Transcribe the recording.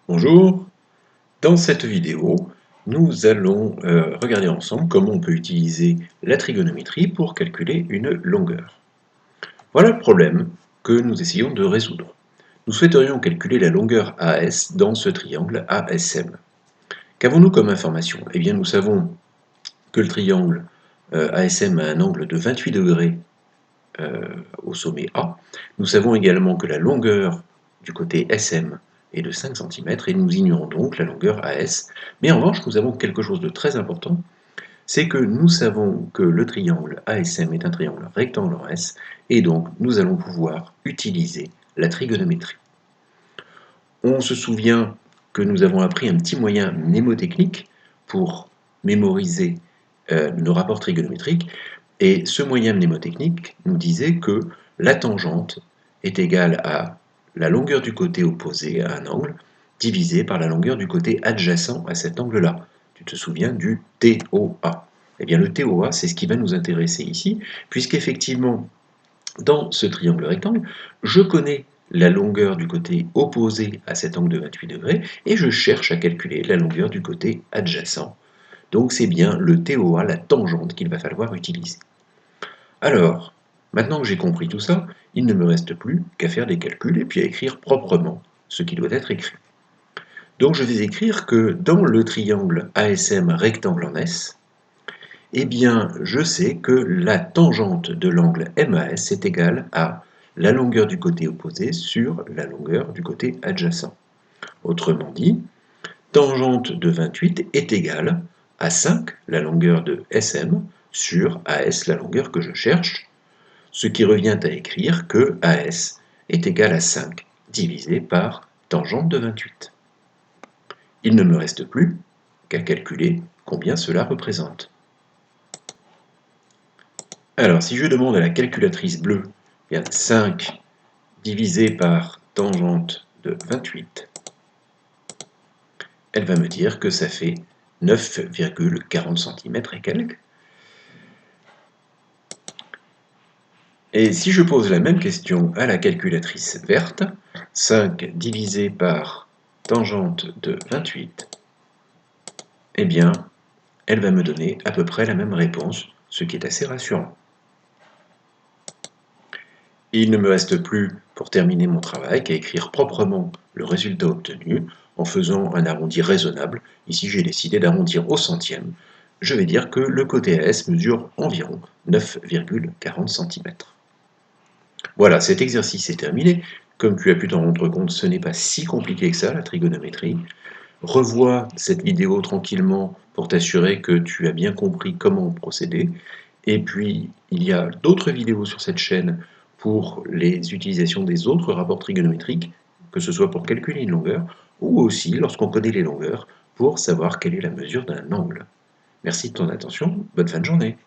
Bonjour, dans cette vidéo, nous allons regarder ensemble comment on peut utiliser la trigonométrie pour calculer une longueur. Voilà le problème que nous essayons de résoudre. Nous souhaiterions calculer la longueur AS dans ce triangle ASM. Qu'avons-nous comme information? Eh bien, nous savons que le triangle ASM a un angle de 28 degrés au sommet A. Nous savons également que la longueur du côté SM est de 5 cm et nous ignorons donc la longueur AS. Mais en revanche, nous avons quelque chose de très important, c'est que nous savons que le triangle ASM est un triangle rectangle en S et donc nous allons pouvoir utiliser la trigonométrie. On se souvient que nous avons appris un petit moyen mnémotechnique pour mémoriser nos rapports trigonométriques. Et ce moyen mnémotechnique nous disait que la tangente est égale à la longueur du côté opposé à un angle divisé par la longueur du côté adjacent à cet angle-là. Tu te souviens du TOA. Eh bien, le TOA, c'est ce qui va nous intéresser ici, puisqu'effectivement, dans ce triangle rectangle, je connais la longueur du côté opposé à cet angle de 28 degrés et je cherche à calculer la longueur du côté adjacent. Donc c'est bien le TOA, la tangente, qu'il va falloir utiliser. Alors, maintenant que j'ai compris tout ça, il ne me reste plus qu'à faire des calculs et puis à écrire proprement ce qui doit être écrit. Donc je vais écrire que dans le triangle ASM rectangle en S, eh bien je sais que la tangente de l'angle MAS est égale à la longueur du côté opposé sur la longueur du côté adjacent. Autrement dit, tangente de 28 est égale à 5, la longueur de SM, sur AS, la longueur que je cherche, ce qui revient à écrire que AS est égal à 5 divisé par tangente de 28. Il ne me reste plus qu'à calculer combien cela représente. Alors, si je demande à la calculatrice bleue, 5 divisé par tangente de 28, elle va me dire que ça fait 9,40 cm et quelques. Et si je pose la même question à la calculatrice verte, 5 divisé par tangente de 28, eh bien, elle va me donner à peu près la même réponse, ce qui est assez rassurant. Il ne me reste plus, pour terminer mon travail, qu'à écrire proprement le résultat obtenu en faisant un arrondi raisonnable. Ici, j'ai décidé d'arrondir au centième. Je vais dire que le côté AS mesure environ 9,40 cm. Voilà, cet exercice est terminé. Comme tu as pu t'en rendre compte, ce n'est pas si compliqué que ça, la trigonométrie. Revois cette vidéo tranquillement pour t'assurer que tu as bien compris comment procéder. Et puis, il y a d'autres vidéos sur cette chaîne pour les utilisations des autres rapports trigonométriques, que ce soit pour calculer une longueur, ou aussi, lorsqu'on connaît les longueurs, pour savoir quelle est la mesure d'un angle. Merci de ton attention, bonne fin de journée.